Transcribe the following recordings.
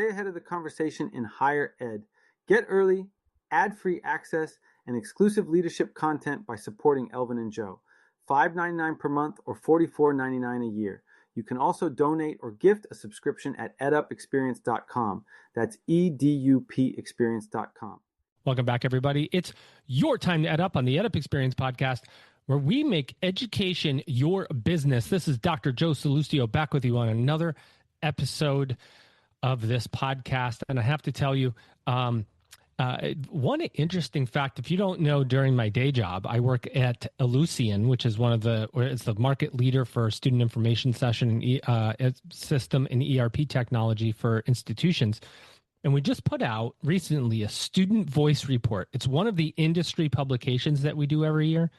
Stay ahead of the conversation in higher ed. Get early, ad-free access, and exclusive leadership content by supporting Elvin and Joe. $5.99 per month or $44.99 a year. You can also donate or gift a subscription at edupexperience.com. That's edupexperience.com. Welcome back, everybody. It's your time to EdUp on the EdUp Experience podcast, where we make education your business. This is Dr. Joe Salustio back with you on another episode of this podcast. And I have to tell you, one interesting fact, if you don't know, during my day job, I work at Ellucian, which is it's the market leader for student information system and ERP technology for institutions. And we just put out recently a student voice report. It's one of the industry publications that we do every year.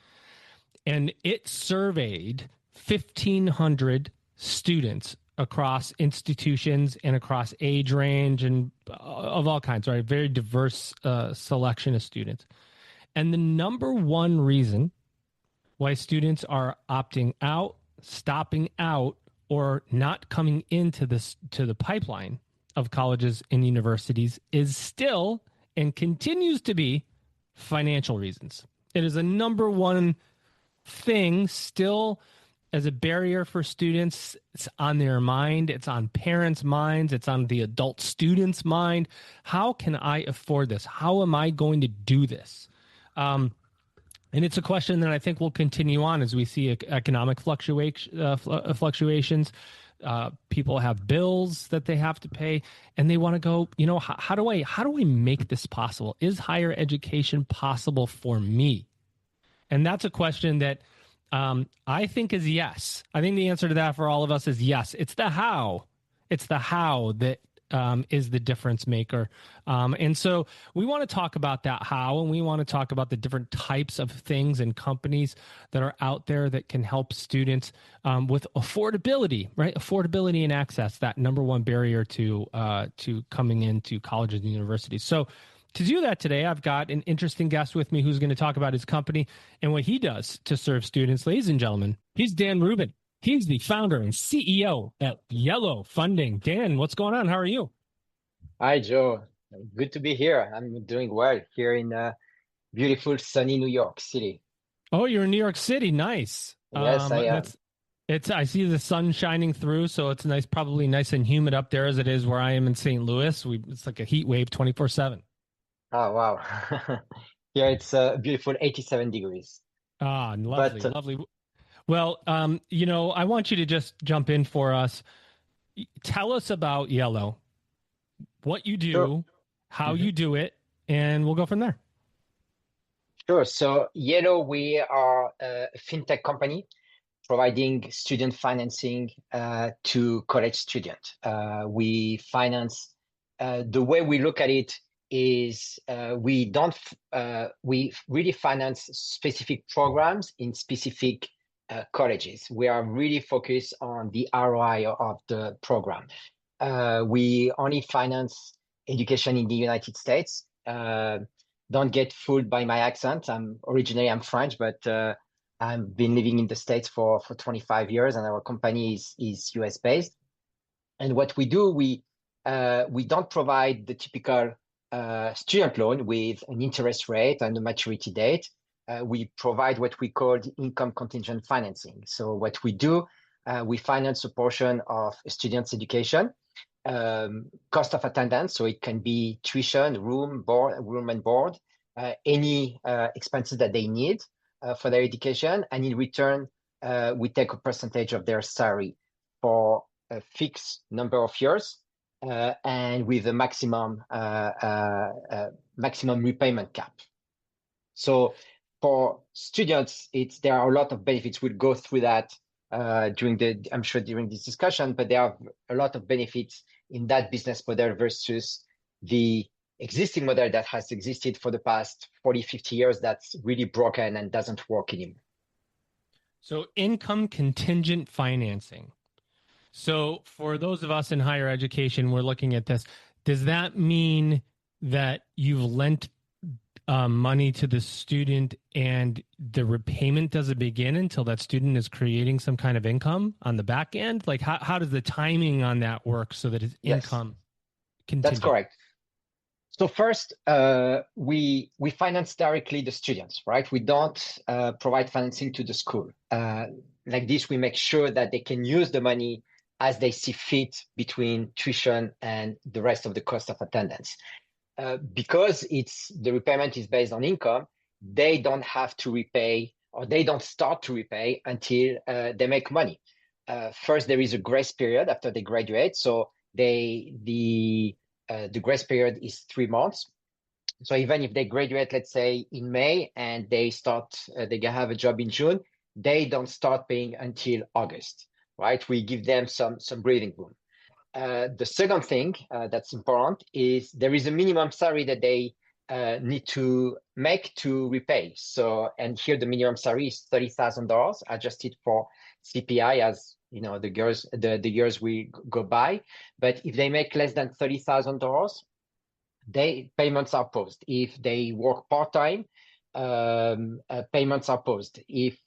And it surveyed 1,500 students across institutions and across age range and of all kinds, right? Very diverse selection of students. And the number one reason why students are opting out, stopping out, or not coming into the pipeline of colleges and universities is still and continues to be financial reasons. It is a number one thing still as a barrier for students. It's on their mind. It's on parents' minds. It's on the adult student's mind. How can I afford this? How am I going to do this? And it's a question that I think will continue on as we see economic fluctuations. People have bills that they have to pay, and they want to go, how do I make this possible? Is higher education possible for me? And that's a question that I think is yes. I think the answer to that for all of us is yes. It's the how. It's the how that is the difference maker. And so we want to talk about that how, and we want to talk about the different types of things and companies that are out there that can help students with affordability, right? Affordability and access, that number one barrier to coming into colleges and universities. So to do that today, I've got an interesting guest with me who's going to talk about his company and what he does to serve students. Ladies and gentlemen, he's Dan Rubin. He's the founder and CEO at Yellow Funding. Dan, what's going on? How are you? Hi, Joe. Good to be here. I'm doing well here in beautiful, sunny New York City. Oh, you're in New York City. Nice. Yes, I am. I see the sun shining through, so it's nice, probably nice and humid up there as it is where I am in St. Louis. It's like a heat wave 24/7. Oh, wow. Here it's beautiful 87 degrees. Ah, lovely, lovely. Well, I want you to just jump in for us. Tell us about Yellow, what you do, sure, how you do it, and we'll go from there. Sure. So Yellow, we are a fintech company providing student financing to college students. We finance, the way we look at it is we really finance specific programs in specific colleges. We are really focused on the ROI of the program. We only finance education in the United States. Don't get fooled by my accent. I'm French, but I've been living in the States for 25 years, and our company is US based. And what we do, we don't provide the typical student loan with an interest rate and a maturity date. We provide what we call the income contingent financing. So what we do, we finance a portion of a student's education, cost of attendance. So it can be tuition, room and board, any expenses that they need for their education. And in return, we take a percentage of their salary for a fixed number of years and with a maximum repayment cap. So for students, there are a lot of benefits. We'll go through that during this discussion, but there are a lot of benefits in that business model versus the existing model that has existed for the past 40, 50 years that's really broken and doesn't work anymore. So income contingent financing. So for those of us in higher education, we're looking at this. Does that mean that you've lent money to the student and the repayment doesn't begin until that student is creating some kind of income on the back end? Like how does the timing on that work so that it's income contingent? That's correct. So first, we finance directly the students, right? We don't provide financing to the school. Like this, we make sure that they can use the money as they see fit between tuition and the rest of the cost of attendance. Because the repayment is based on income, they don't have to repay, or they don't start to repay until they make money. First, there is a grace period after they graduate. So the grace period is 3 months. So even if they graduate, let's say in May, and they have a job in June, they don't start paying until August, right? We give them some breathing room. The second thing that's important is there is a minimum salary that they need to make to repay. So, and here the minimum salary is $30,000 adjusted for CPI, as you know, the years we go by. But if they make less than $30,000, payments are paused. If they work part-time, payments are paused. If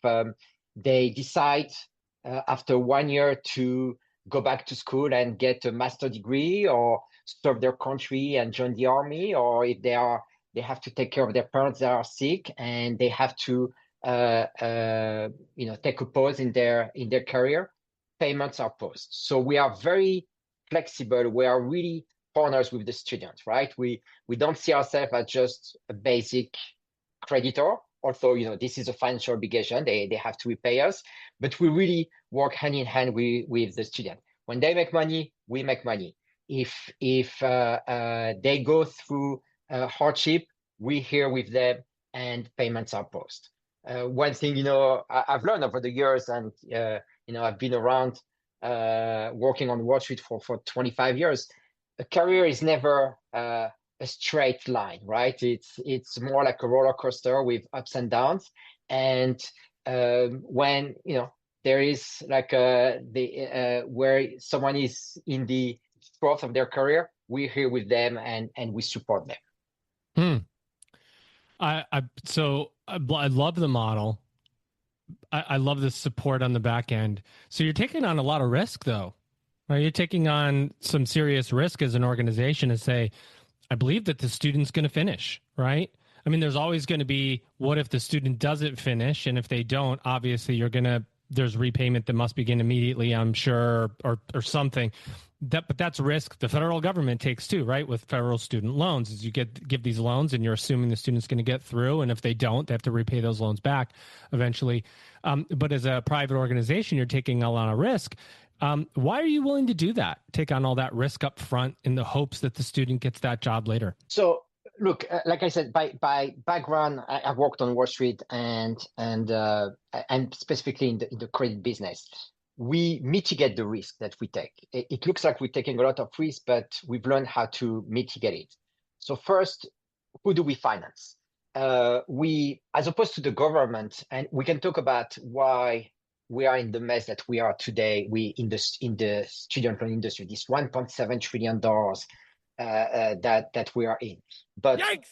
they decide after 1 year to go back to school and get a master's degree, or serve their country and join the army, or if they have to take care of their parents that are sick and they have to take a pause in their career, payments are paused. So we are very flexible. We are really partners with the students, right? We don't see ourselves as just a basic creditor. Although, this is a financial obligation, they have to repay us, but we really work hand in hand with the student. When they make money, we make money. If they go through hardship, we're here with them, and payments are paused. One thing, I've learned over the years, and I've been around working on Wall Street for 25 years. A career is never a straight line, right? It's more like a roller coaster with ups and downs. And when there is like where someone is in the growth of their career, we're here with them and we support them. I love the model. I love the support on the back end. So you're taking on a lot of risk, though. Right? You're taking on some serious risk as an organization to say, I believe that the student's going to finish, right? I mean, there's always going to be, what if the student doesn't finish? And if they don't, obviously there's repayment that must begin immediately, I'm sure, or something. But that's risk the federal government takes too, right? With federal student loans, is you give these loans and you're assuming the student's going to get through. And if they don't, they have to repay those loans back eventually. But as a private organization, you're taking a lot of risk. Why are you willing to do that? Take on all that risk up front in the hopes that the student gets that job later? So look, like I said, by background, I've worked on Wall Street and specifically in the credit business. We mitigate the risk that we take. It looks like we're taking a lot of risk, but we've learned how to mitigate it. So first, who do we finance? We, as opposed to the government, and we can talk about why we are in the mess that we are today. We in the student loan industry, this $1.7 trillion that we are in. But yikes!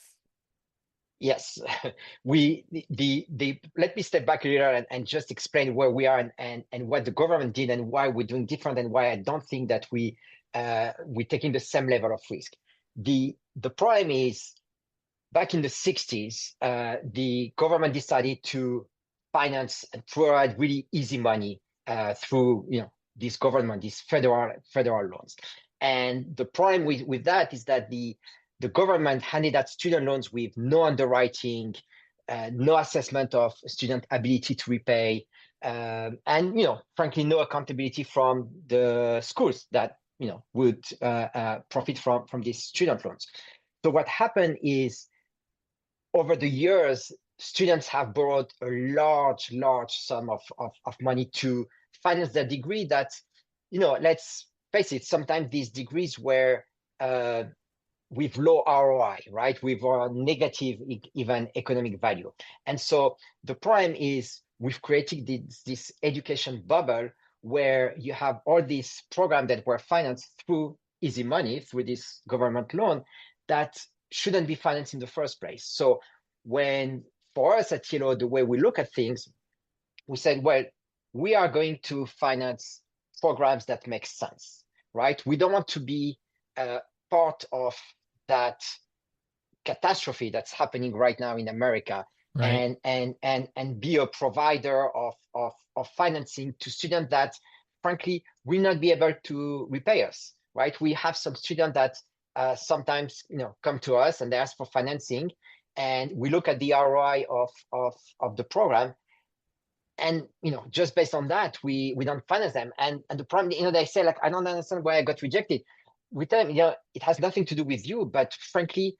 Yes, let me step back a little and just explain where we are and what the government did and why we're doing different, and why I don't think that we're taking the same level of risk. The problem is, back in the 60s, the government decided to finance and provide really easy money through this government, these federal loans. And the problem with that is that the government handed out student loans with no underwriting, no assessment of student ability to repay, and frankly, no accountability from the schools that would profit from these student loans. So what happened is, over the years, students have borrowed a large sum of money to finance their degree that, let's face it, sometimes these degrees were with low ROI, right? With negative even economic value. And so the problem is, we've created this education bubble where you have all these programs that were financed through easy money, through this government loan, that shouldn't be financed in the first place. So for us at Yellow, the way we look at things, we said, well, we are going to finance programs that make sense, right? We don't want to be part of that catastrophe that's happening right now in America, Right. and be a provider of financing to students that frankly will not be able to repay us, right? We have some students that sometimes come to us and they ask for financing, and we look at the ROI of the program, and just based on that we don't finance them, and the problem, they say like, I don't understand why I got rejected. We tell them, it has nothing to do with you, but frankly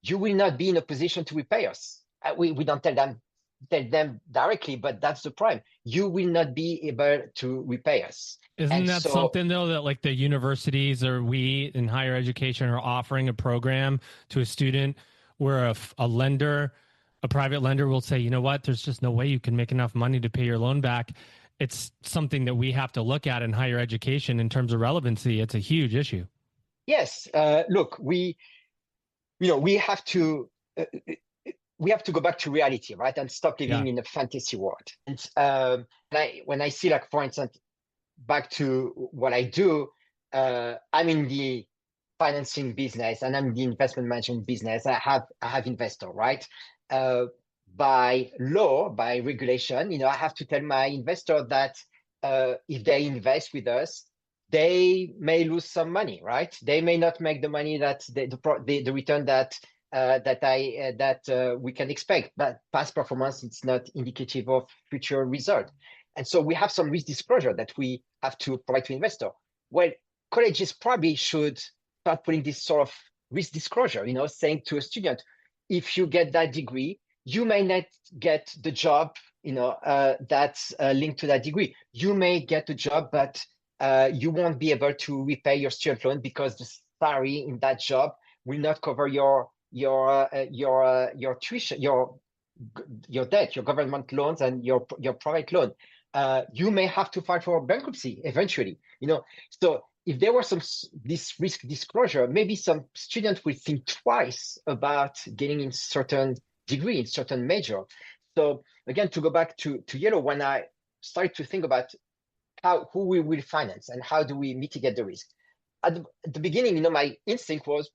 you will not be in a position to repay us. We don't tell them directly, but that's the problem. You will not be able to repay us. Isn't And that so something though, that like the universities or we in higher education are offering a program to a student where a lender, a private lender will say, you know what, there's just no way you can make enough money to pay your loan back. It's something that we have to look at in higher education in terms of relevancy. It's a huge issue. yes, look, we have to go back to reality, right, and stop living Yeah. in a fantasy world. And when I see, like, for instance, back to what I do, I'm in the financing business and I'm in the investment management business. I have investor, right? By law, by regulation, I have to tell my investor that if they invest with us, they may lose some money, right? They may not make the money that the return that we can expect. But past performance, it's not indicative of future result. And so we have some risk disclosure that we have to provide to investor. Well, colleges probably should start putting this sort of risk disclosure, saying to a student, if you get that degree, you may not get the job, that's linked to that degree. You may get the job, but you won't be able to repay your student loan because the salary in that job will not cover your tuition, your debt, your government loans, and your private loan. You may have to file for bankruptcy eventually. So if there was this risk disclosure, maybe some students will think twice about getting in certain degree, in certain major. So again, to go back to Yellow, when I started to think about who we will finance and how do we mitigate the risk, at the beginning, my instinct was,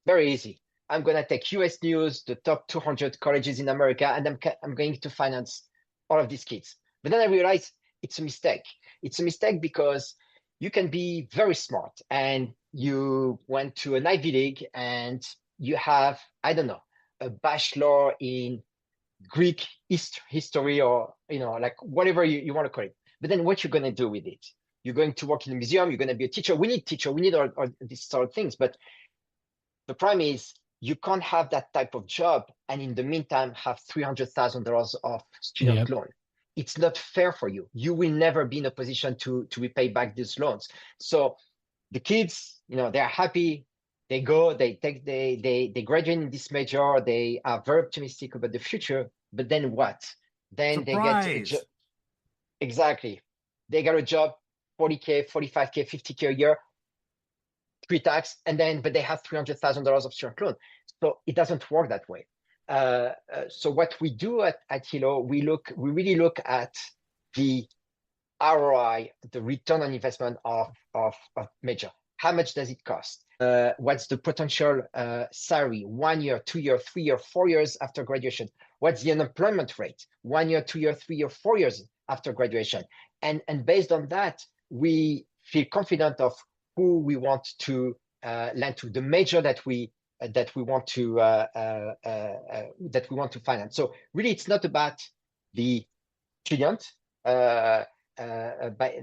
very easy. I'm going to take US News, the top 200 colleges in America, and I'm going to finance all of these kids. But then I realized it's a mistake. It's a mistake because you can be very smart and you went to an Ivy League and you have, I don't know, a bachelor in Greek history, or, like whatever you want to call it. But then what you're going to do with it? You're going to work in a museum. You're going to be a teacher. We need teacher. We need all these sort of things. But the problem is you can't have that type of job and in the meantime have $300,000 of student loan. It's not fair for you. You will never be in a position to repay back these loans. So the kids, they're happy. They go, they graduate in this major. They are very optimistic about the future. But then what? Then Surprise. They get a job. Exactly. They got a job, 40K, 45K, 50K a year, pre-tax, but they have $300,000 of student loan. So it doesn't work that way. So what we do at Hilo, we really look at the ROI, the return on investment of major. How much does it cost? What's the potential salary 1 year, 2 year, 3 year, 4 years after graduation? What's the unemployment rate 1 year, 2 year, 3 year, 4 years after graduation? And based on that, we feel confident of who we want to lend to, the major that we want to finance. So really, it's not about the student by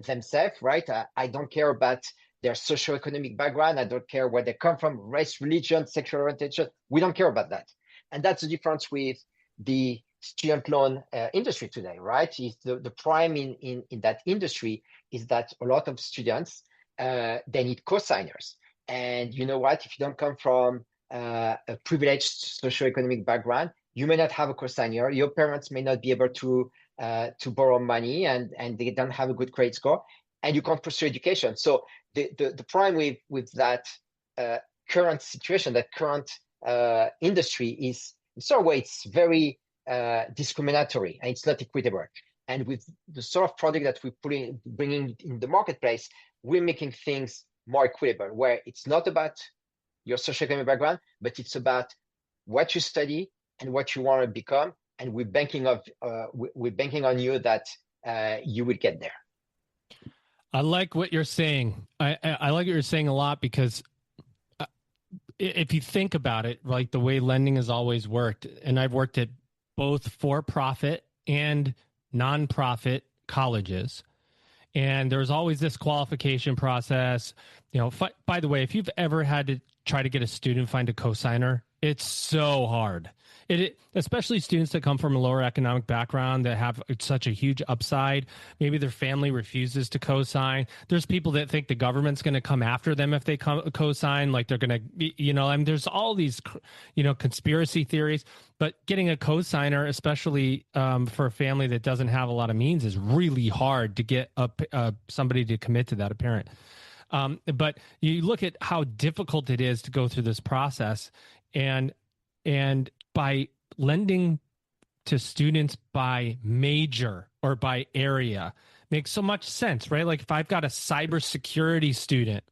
themselves, right? I don't care about their socioeconomic background. I don't care where they come from, race, religion, sexual orientation. We don't care about that. And that's the difference with the student loan industry today, right? Is the prime in that industry is that a lot of students, they need cosigners. And you know what? If you don't come from a privileged socioeconomic background, you may not have a cosigner. Your parents may not be able to borrow money, and they don't have a good credit score, and you can't pursue education. So the prime with that current situation, that current industry is in some way it's very discriminatory and it's not equitable. And with the sort of product that we're bringing in the marketplace, we're making things more equitable, where it's not about your socioeconomic background, but it's about what you study and what you want to become. And we're banking on you that you will get there. I like what you're saying. I like what you're saying a lot, because if you think about it, like the way lending has always worked, and I've worked at both for-profit and nonprofit colleges, and there's always this qualification process. By the way, if you've ever had to try to get a student find a cosigner, it's so hard. Especially students that come from a lower economic background that have such a huge upside. Maybe their family refuses to cosign. There's people that think the government's going to come after them if they cosign, like they're going to, there's all these, conspiracy theories. But getting a cosigner, especially for a family that doesn't have a lot of means, is really hard to get somebody to commit to that, a parent. But you look at how difficult it is to go through this process, and by lending to students by major or by area makes so much sense, right? Like if I've got a cybersecurity student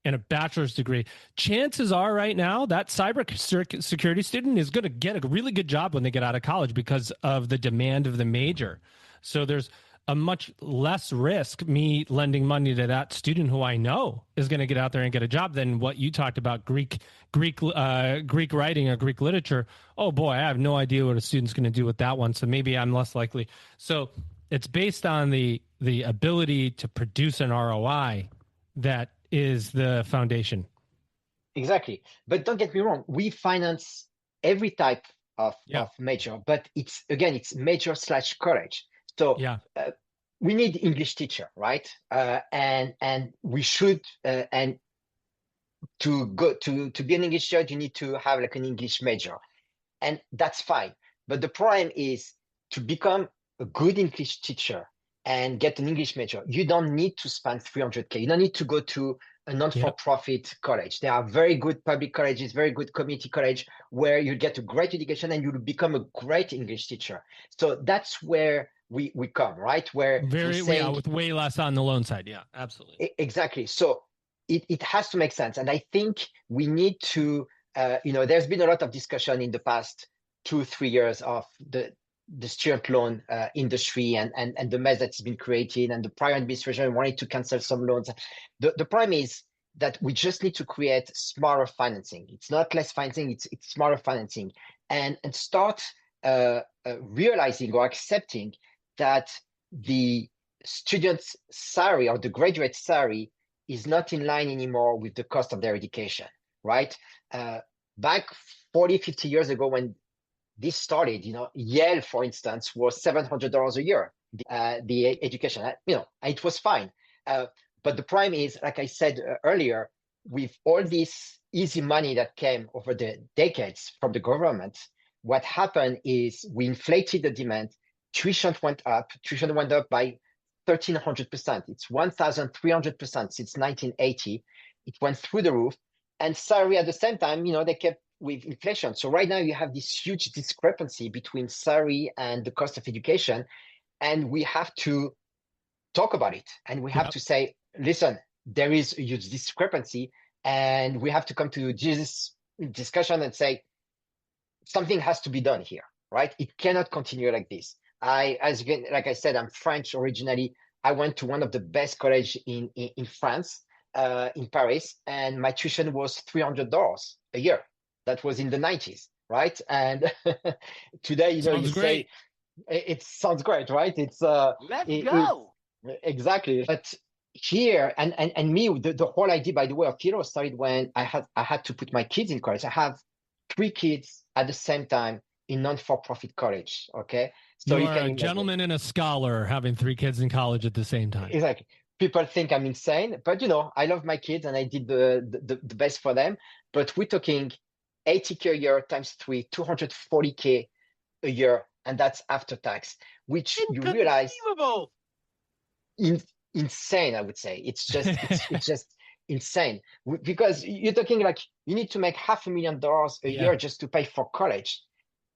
and a bachelor's degree, chances are right now that cybersecurity student is going to get a really good job when they get out of college because of the demand of the major. So there's a much less risk me lending money to that student who I know is going to get out there and get a job than what you talked about, Greek writing or Greek literature. Oh boy, I have no idea what a student's going to do with that one. So maybe I'm less likely. So it's based on the ability to produce an ROI that is the foundation. Exactly. But don't get me wrong, we finance every type of major, but it's major/college. So we need English teacher, right? And we should, and to be an English teacher, you need to have like an English major, and that's fine. But the problem is to become a good English teacher and get an English major, you don't need to spend $300K. You don't need to go to a non-for-profit college. There are very good public colleges, very good community college where you get a great education and you'll become a great English teacher. So that's where we come, right? Where with way less on the loan side. Yeah, absolutely. Exactly. So it has to make sense. And I think we need to, there's been a lot of discussion in the past 2-3 years of the student loan industry and the mess that's been created, and the prior administration wanted to cancel some loans. The problem is that we just need to create smarter financing. It's not less financing, it's smarter financing, and start realizing or accepting that the student's salary or the graduate salary is not in line anymore with the cost of their education, right? Back 40-50 years ago when this started, Yale, for instance, was $700 a year, the education, it was fine. But the problem is, like I said earlier, with all this easy money that came over the decades from the government, what happened is we inflated the demand. Tuition went up by 1,300%. It's 1,300% since 1980. It went through the roof. And salary at the same time, they kept with inflation. So right now you have this huge discrepancy between salary and the cost of education. And we have to talk about it. And we have to say, listen, there is a huge discrepancy. And we have to come to this discussion and say, something has to be done here, right? It cannot continue like this. Like I said, I'm French originally. I went to one of the best college in France, in Paris, and my tuition was $300 a year. That was in the 90s, right? And today, you sounds great. It sounds great, right? It's let's go. Exactly. But here and me, the whole idea, by the way, of Kiro started when I had to put my kids in college. I have 3 kids at the same time in non-for-profit college. Okay, so you are a gentleman and a scholar having 3 kids in college at the same time. Exactly. People think I'm insane, but I love my kids and I did the best for them. But we're talking $80K a year times 3, $240K a year, and that's after tax, which you realize insane. I would say it's just insane, because you're talking like you need to make $500,000 a year just to pay for college,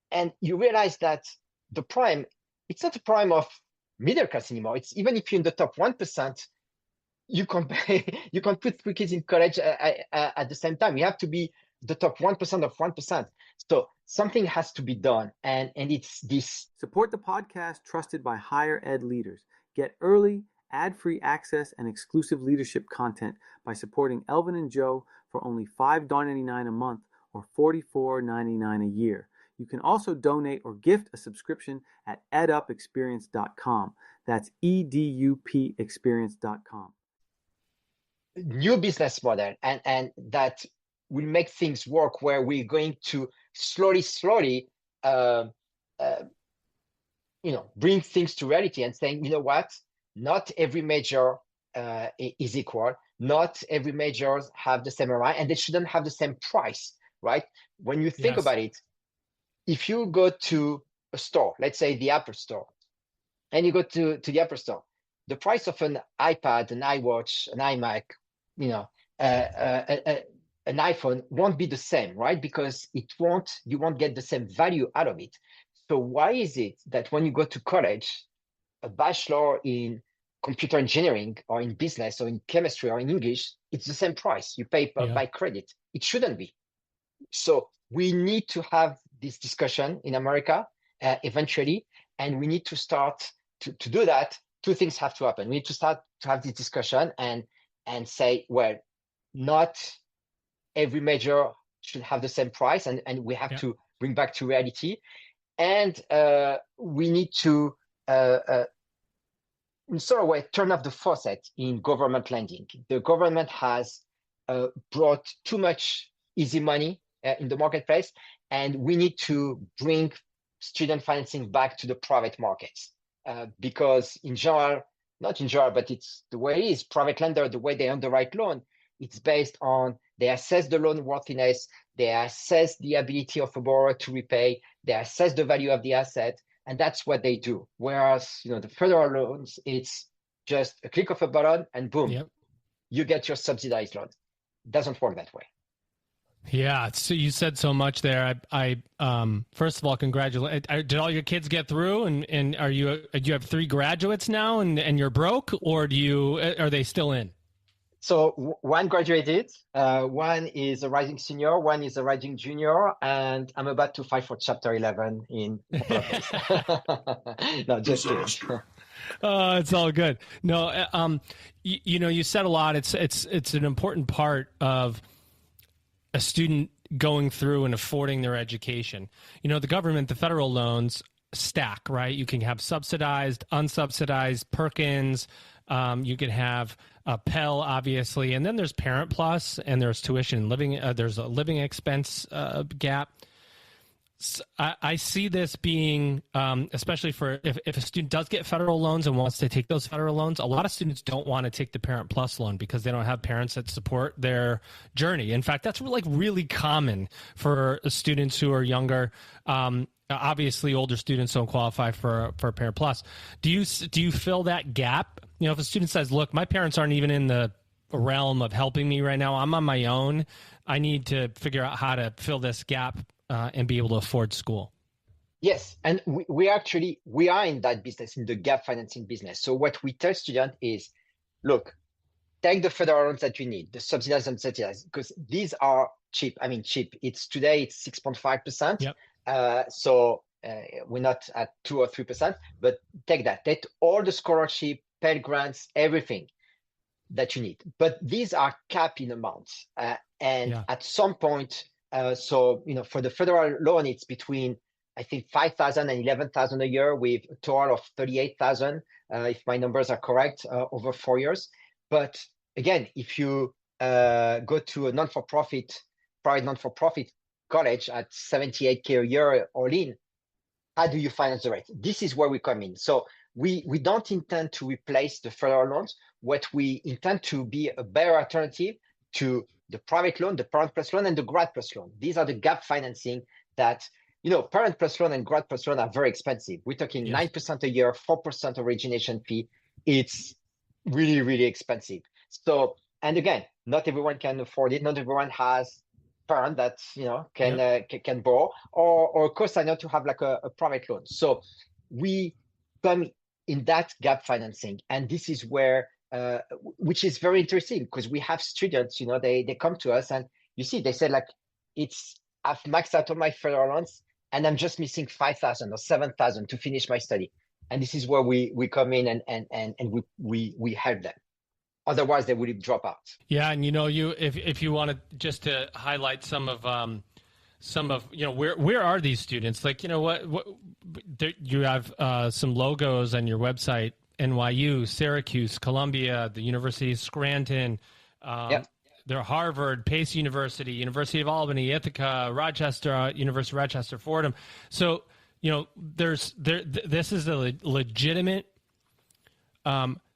and you realize that the prime, it's not a prime of middle class anymore. It's even if you're in the top 1%, you can't you can't put three kids in college at the same time. You have to be the top 1% of 1%. So something has to be done, and it's this. Support the podcast trusted by higher ed leaders. Get early, ad-free access, and exclusive leadership content by supporting Elvin and Joe for only $5.99 a month or $44.99 a year. You can also donate or gift a subscription at edupexperience.com. That's edupexperience.com. New business model, and that will make things work, where we're going to slowly bring things to reality and saying, you know what, not every major is equal, not every majors have the same ROI, and they shouldn't have the same price, right? When you think about it, if you go to a store, let's say the Apple store, and you go to the Apple store, the price of an iPad, an iWatch, an iMac, an iPhone won't be the same, right? Because you won't get the same value out of it. So why is it that when you go to college, a bachelor in computer engineering or in business or in chemistry or in English, it's the same price? You pay by credit. It shouldn't be. So we need to have this discussion in America eventually, and we need to start to do that. Two things have to happen. We need to start to have this discussion and say, well, not every major should have the same price, and we have to bring back to reality. And we need to, in sort of way, turn off the faucet in government lending. The government has brought too much easy money in the marketplace, and we need to bring student financing back to the private markets. Because in general, not in general, but it's the way it is, private lender, the way they underwrite loan, it's based on, they assess the loan worthiness, they assess the ability of a borrower to repay, they assess the value of the asset, and that's what they do. Whereas, the federal loans, it's just a click of a button and boom, you get your subsidized loan. It doesn't work that way. Yeah, so you said so much there. I first of all, congratulate. Did all your kids get through? And do you have 3 graduates now, and you're broke, or are they still in? So one graduated, one is a rising senior, one is a rising junior, and I'm about to file for Chapter 11 in a couple of days. No, just kidding. It's all good. No, you said a lot. It's an important part of a student going through and affording their education. The government, the federal loans stack, right? You can have subsidized, unsubsidized, Perkins. You can have Pell, obviously, and then there's Parent Plus, and there's tuition, living. There's a living expense gap. I see this being, especially for if a student does get federal loans and wants to take those federal loans, a lot of students don't want to take the Parent Plus loan because they don't have parents that support their journey. In fact, that's really common for students who are younger. Obviously, older students don't qualify for Parent Plus. Do you fill that gap? If a student says, "Look, my parents aren't even in the realm of helping me right now. I'm on my own. I need to figure out how to fill this gap and be able to afford school." Yes, and we are in that business, in the gap financing business. So what we tell students is, look, take the federal loans that you need, the subsidized and unsubsidized, because these are cheap. I mean, cheap. Today it's 6.5%. Yep. So we're not at 2 or 3%, but take that. Take all the scholarship, Pell Grants, everything that you need. But these are capped in amounts, and at some point. So for the federal loan, it's between, I think, $5,000 and $11,000 a year, with a total of $38,000, if my numbers are correct, over 4 years. But again, if you go to a private non-for-profit college at $78K a year all in, how do you finance the rate? This is where we come in. So we don't intend to replace the federal loans. What we intend to be a better alternative to the private loan, the Parent Plus loan, and the Grad Plus loan. These are the gap financing that, Parent Plus loan and Grad Plus loan are very expensive. We're talking 9% a year, 4% origination fee. It's really, really expensive. So, and again, not everyone can afford it. Not everyone has parent that, can borrow, or cosigner to have like a private loan. So we come in that gap financing. And this is where which is very interesting because we have students, they come to us and you see, they said like, I've maxed out all my federal loans and I'm just missing 5,000 or 7,000 to finish my study. And this is where we come in and we help them. Otherwise, they would drop out. Yeah, and if you want to just to highlight some of where are these students? Like what you have some logos on your website: NYU, Syracuse, Columbia, the University of Scranton. Yep. They're Harvard, Pace University, University of Albany, Ithaca, Rochester, University of Rochester, Fordham. So this is a legitimate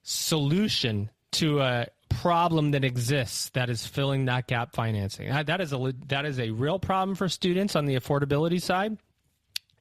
solution to a problem that exists that is filling that gap financing. That is a real problem for students on the affordability side,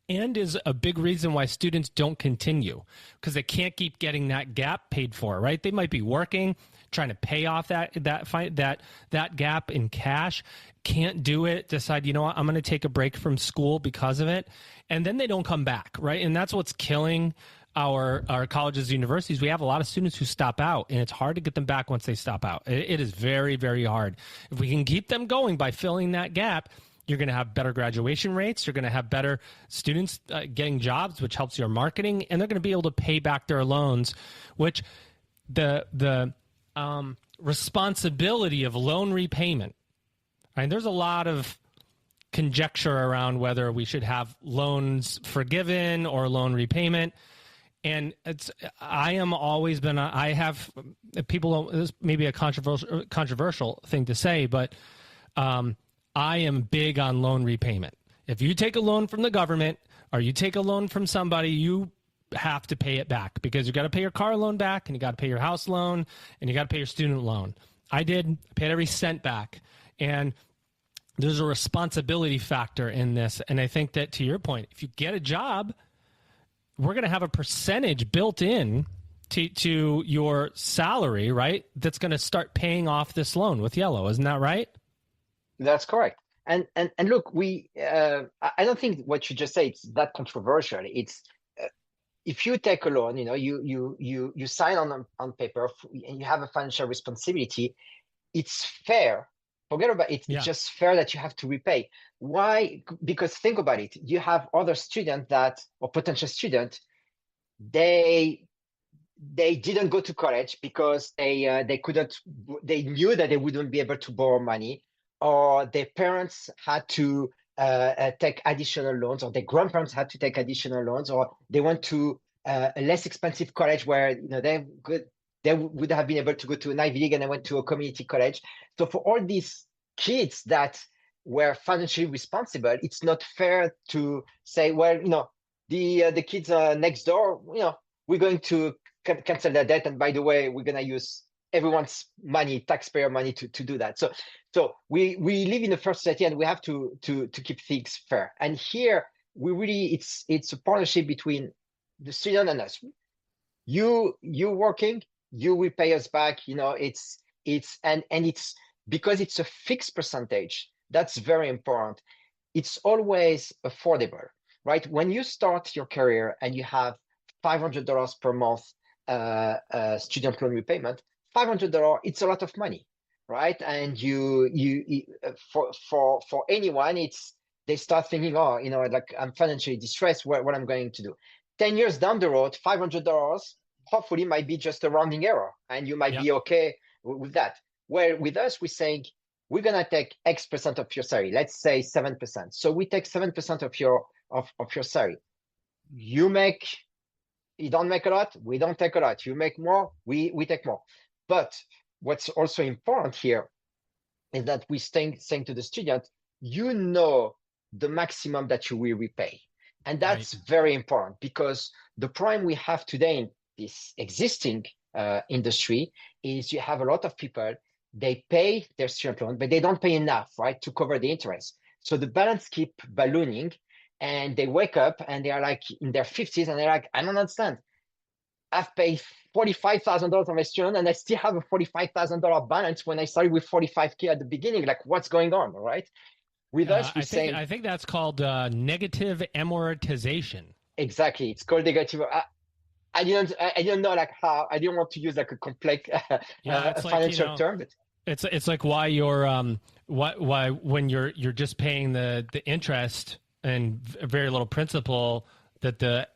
and is a big reason why students don't continue, because they can't keep getting that gap paid for, right? They might be working, trying to pay off that gap in cash, can't do it, decide, what, I'm going to take a break from school because of it, and then they don't come back, right? And that's what's killing our colleges and universities. We have a lot of students who stop out, and it's hard to get them back once they stop out. It is very, very hard. If we can keep them going by filling that gap, you're going to have better graduation rates. You're going to have better students getting jobs, which helps your marketing, and they're going to be able to pay back their loans, which the responsibility of loan repayment. Right? There's a lot of conjecture around whether we should have loans forgiven or loan repayment. And I have people, this may be a controversial thing to say, but I am big on loan repayment. If you take a loan from the government or you take a loan from somebody, you have to pay it back, because you got to pay your car loan back, and you got to pay your house loan, and you got to pay your student loan. I paid every cent back. And there's a responsibility factor in this. And I think that, to your point, if you get a job, we're going to have a percentage built in to your salary, right? That's going to start paying off this loan with Yellow. Isn't that right? That's correct. And look, I don't think what you just said is that controversial. It's if you take a loan, you sign on paper and you have a financial responsibility. It's fair. Forget about it. Yeah. It's just fair that you have to repay. Why? Because think about it. You have other students or potential student, they didn't go to college because they knew that they wouldn't be able to borrow money, or their parents had to take additional loans, or their grandparents had to take additional loans, or they went to a less expensive college where they would have been able to go to an Ivy League, and they went to a community college. So for all these kids that were financially responsible, it's not fair to say, well, the kids next door, we're going to cancel their debt, and by the way, we're going to use everyone's money, taxpayer money, to do that. So we live in a fair society, and we have to keep things fair. And here it's a partnership between the student and us. You working, you will pay us back. It's because it's a fixed percentage. That's very important. It's always affordable, right? When you start your career and you have $500 per month student loan repayment, $500, it's a lot of money, right? And for anyone, they start thinking, like, I'm financially distressed, what I'm going to do. 10 years down the road, $500 hopefully might be just a rounding error, and you might be okay with that. Where with us, we're saying we're gonna take X percent of your salary. Let's say 7%. So we take 7% of your salary. You don't make a lot, we don't take a lot. You make more, we take more. But what's also important here is that we saying to the student, the maximum that you will repay. And that's very important, because the problem we have today in this existing industry is you have a lot of people, they pay their student loan, but they don't pay enough, right, to cover the interest. So the balance keep ballooning, and they wake up and they are like in their 50s, and they're like, I don't understand. I've paid $45,000 on my student, and I still have a $45,000 balance when I started with $45K at the beginning. Like, what's going on, right? With us, I think that's called negative amortization. Exactly. It's called negative. I didn't know like how, I didn't want to use like a complex Yeah, it's like, financial term, but it's like why you're why when you're just paying the interest and very little principal, that the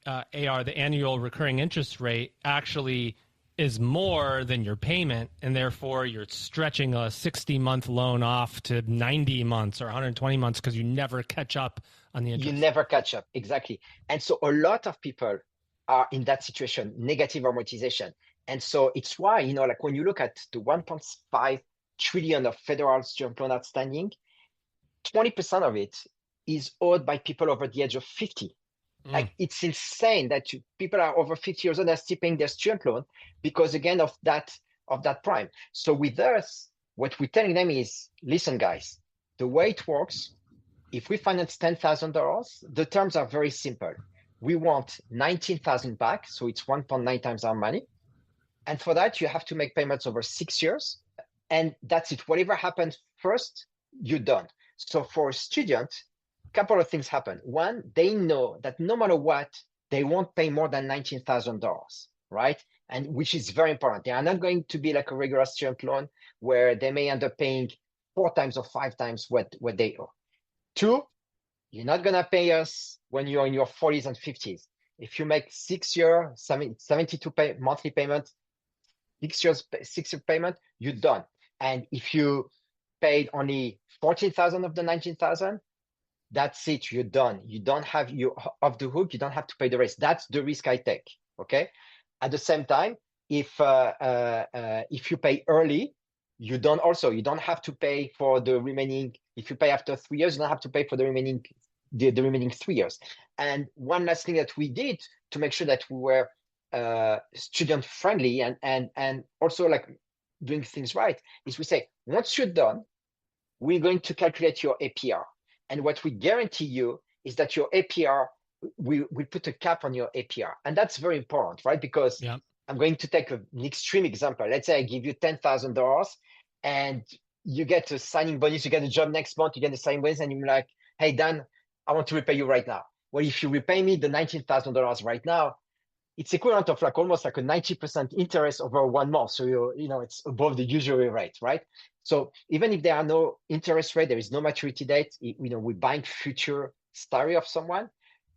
AR, the annual recurring interest rate, actually is more than your payment, and therefore you're stretching a 60-month loan off to 90 months or 120 months because you never catch up on the you interest. never catch up. Exactly. And so a lot of people are in that situation, negative amortization. And so it's why, like when you look at the 1.5 trillion of federal student loan outstanding, 20% of it is owed by people over the age of 50. Like it's insane that people are over 50 years old and still paying their student loan because again of that prime. So with us, what we're telling them is, listen, guys, the way it works, if we finance $10,000, the terms are very simple. We want 19,000 back, so it's 1.9 times our money. And for that, you have to make payments over 6 years. And that's it. Whatever happens first, you're done. So for a student, a couple of things happen. One, they know that no matter what, they won't pay more than $19,000, right? And which is very important. They are not going to be like a regular student loan where they may end up paying 4 times or 5 times what they owe. Two, you're not going to pay us when you're in your 40s and 50s. If you make 6 year, 72 monthly payment, 6 year payment, you're done. And if you paid only 14,000 of the 19,000, that's it. You're done. You don't have you off the hook. You don't have to pay the rest. That's the risk I take. Okay. At the same time, if you pay early, you don't have to pay for the remaining. If you pay after 3 years, you don't have to pay for the remaining 3 years. And one last thing that we did to make sure that we were student friendly and also like doing things right is we say, once you're done, we're going to calculate your APR. And what we guarantee you is that your APR, we put a cap on your APR. And that's very important, right? Because I'm going to take an extreme example. Let's say I give you $10,000 and you get a signing bonus, you get a job next month, you get a signing bonus, and you're like, hey, Dan, I want to repay you right now. Well, if you repay me the $19,000 right now, it's equivalent of like almost like a 90% interest over 1 month. So it's above the usual rate, right? So even if there are no interest rate, there is no maturity date, we're buying future salary of someone,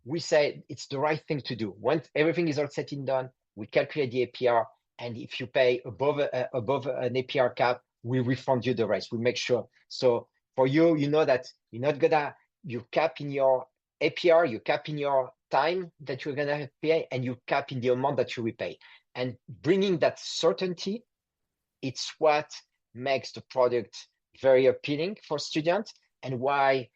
we say it's the right thing to do. Once everything is all set and done, we calculate the APR. And if you pay above an APR cap, we refund you the rest. We make sure. So for you, you know that you're not you cap in your APR, you cap in your time that you're going to pay, and you cap in the amount that you repay. And bringing that certainty, it's what makes the product very appealing for students and why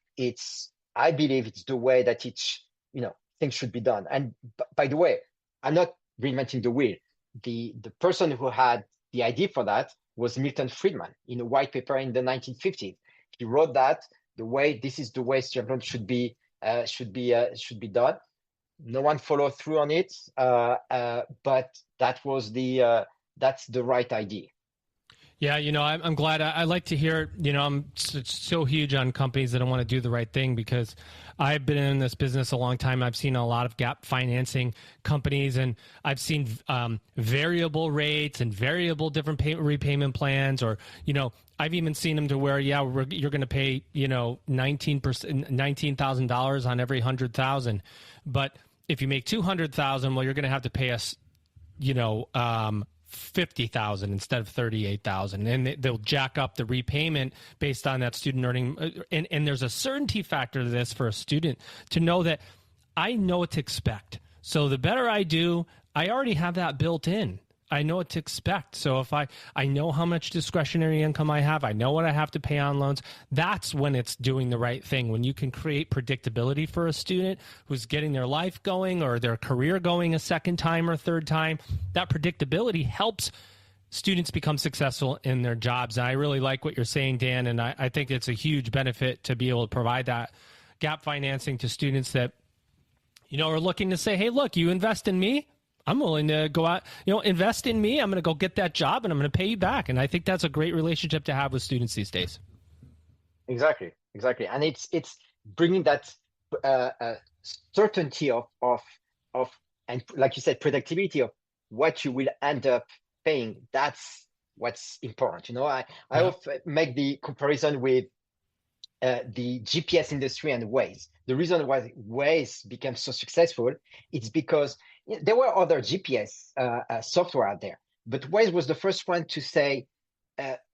I believe it's the way that things should be done. And by the way, I'm not reinventing the wheel. The person who had the idea for that was Milton Friedman in a white paper in the 1950s. He wrote that this is the way student loans should be done. No one followed through on it, but that's the right idea. Yeah, I'm glad. I like to hear, I'm so huge on companies that want to do the right thing because I've been in this business a long time. I've seen a lot of gap financing companies, and I've seen variable rates and variable different repayment plans, or, I've even seen them to where, you're going to pay, $19,000 on every 100,000. But if you make 200,000, well, you're going to have to pay us, 50,000 instead of 38,000, and they'll jack up the repayment based on that student earning. And there's a certainty factor to this for a student to know that I know what to expect. So the better I do, I already have that built in. I know what to expect. So if I know how much discretionary income I have, I know what I have to pay on loans. That's when it's doing the right thing. When you can create predictability for a student who's getting their life going or their career going a second time or third time, that predictability helps students become successful in their jobs. And I really like what you're saying, Dan, and I think it's a huge benefit to be able to provide that gap financing to students that, are looking to say, hey, look, you invest in me, I'm willing to go out, invest in me. I'm going to go get that job and I'm going to pay you back. And I think that's a great relationship to have with students these days. Exactly. And it's bringing that certainty of and like you said, predictability of what you will end up paying. That's what's important. I Yeah. often make the comparison with the GPS industry and Waze. The reason why Waze became so successful, it's because there were other GPS software out there, but Waze was the first one to say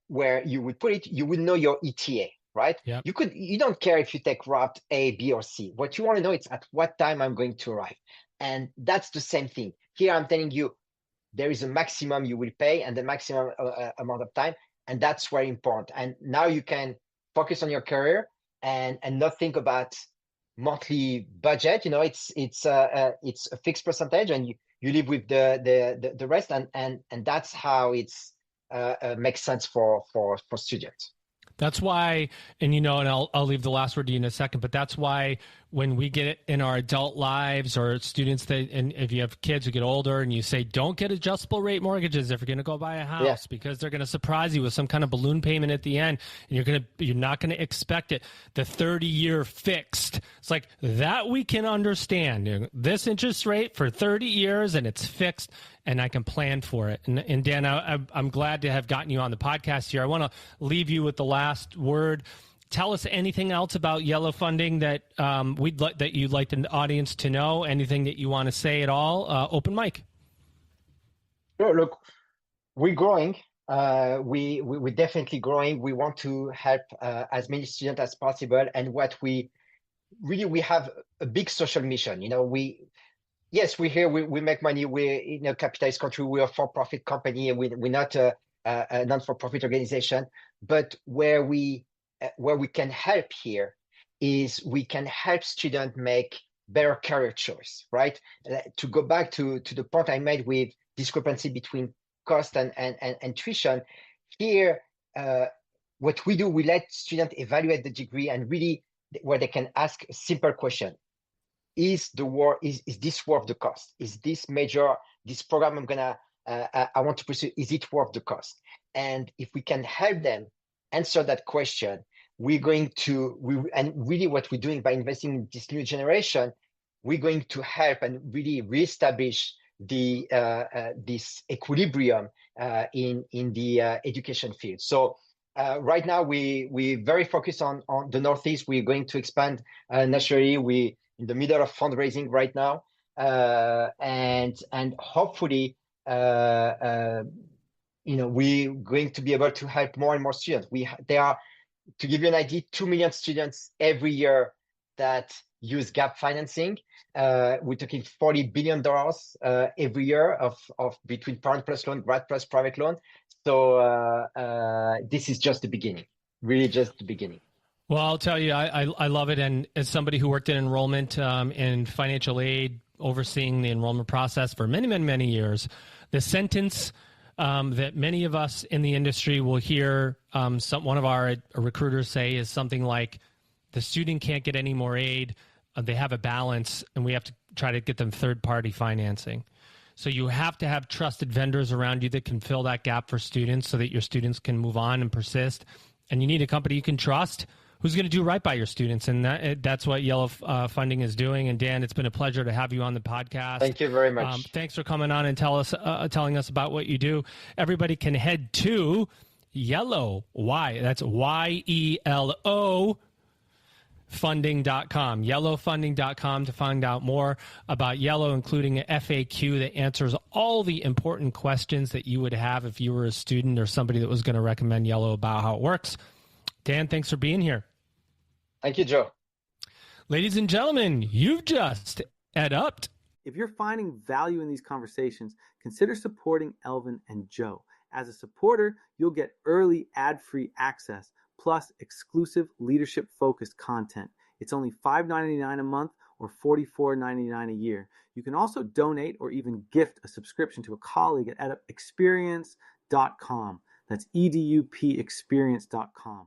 where you would put it, you would know your ETA, right? Yep. You don't care if you take route A, B, or C. What you want to know is at what time I'm going to arrive. And that's the same thing. Here I'm telling you, there is a maximum you will pay and the maximum amount of time. And that's very important. And now you can focus on your career and not think about monthly budget. It's a fixed percentage, and you live with the rest, and that's how it's makes sense for students. That's why, and and I'll leave the last word to you in a second, but that's why when we get in our adult lives or students and if you have kids who get older and you say, don't get adjustable rate mortgages if you're going to go buy a house because they're going to surprise you with some kind of balloon payment at the end and you're not going to expect it. The 30-year fixed. It's like that we can understand. This interest rate for 30 years and it's fixed and I can plan for it. And Dan, I'm glad to have gotten you on the podcast here. I want to leave you with the last word. Tell us anything else about Yellow Funding that that you'd like the audience to know. Anything that you want to say at all? Open mic. Sure. Look, we're growing. We're definitely growing. We want to help as many students as possible. And we have a big social mission. We're here. We make money. We're in a capitalist country. We're a for-profit company, and we're not a non-for-profit organization. But where we can help here is we can help students make better career choice, right? To go back to the point I made with discrepancy between cost and tuition, here, what we do, we let students evaluate the degree and really where they can ask a simple question. Is this worth the cost? Is this program I want to pursue, is it worth the cost? And if we can help them answer that question, and really what we're doing by investing in this new generation, we're going to help and really reestablish this equilibrium in the education field. So right now we're very focused on the Northeast. We're going to expand nationally. We're in the middle of fundraising right now, and hopefully we're going to be able to help more and more students. There are, to give you an idea, 2 million students every year that use gap financing. We're talking $40 billion every year of between parent plus loan, grad plus private loan. So this is just the beginning, really just the beginning. Well, I'll tell you, I love it. And as somebody who worked in enrollment and financial aid, overseeing the enrollment process for many, many, many years, the sentence that many of us in the industry will hear one of our recruiters say is something like, the student can't get any more aid, they have a balance, and we have to try to get them third-party financing. So you have to have trusted vendors around you that can fill that gap for students so that your students can move on and persist. And you need a company you can trust who's going to do right by your students. And that's what Yellow Funding is doing. And Dan, it's been a pleasure to have you on the podcast. Thank you very much. Thanks for coming on and telling us about what you do. Everybody can head to Yellow, that's YELO funding.com, yellowfunding.com to find out more about Yellow, including an FAQ that answers all the important questions that you would have if you were a student or somebody that was going to recommend Yellow about how it works. Dan, thanks for being here. Thank you, Joe. Ladies and gentlemen, you've just EdUp'd. If you're finding value in these conversations, consider supporting Elvin and Joe. As a supporter, you'll get early ad-free access, plus exclusive leadership-focused content. It's only $5.99 a month or $44.99 a year. You can also donate or even gift a subscription to a colleague at edupexperience.com. That's edupexperience.com.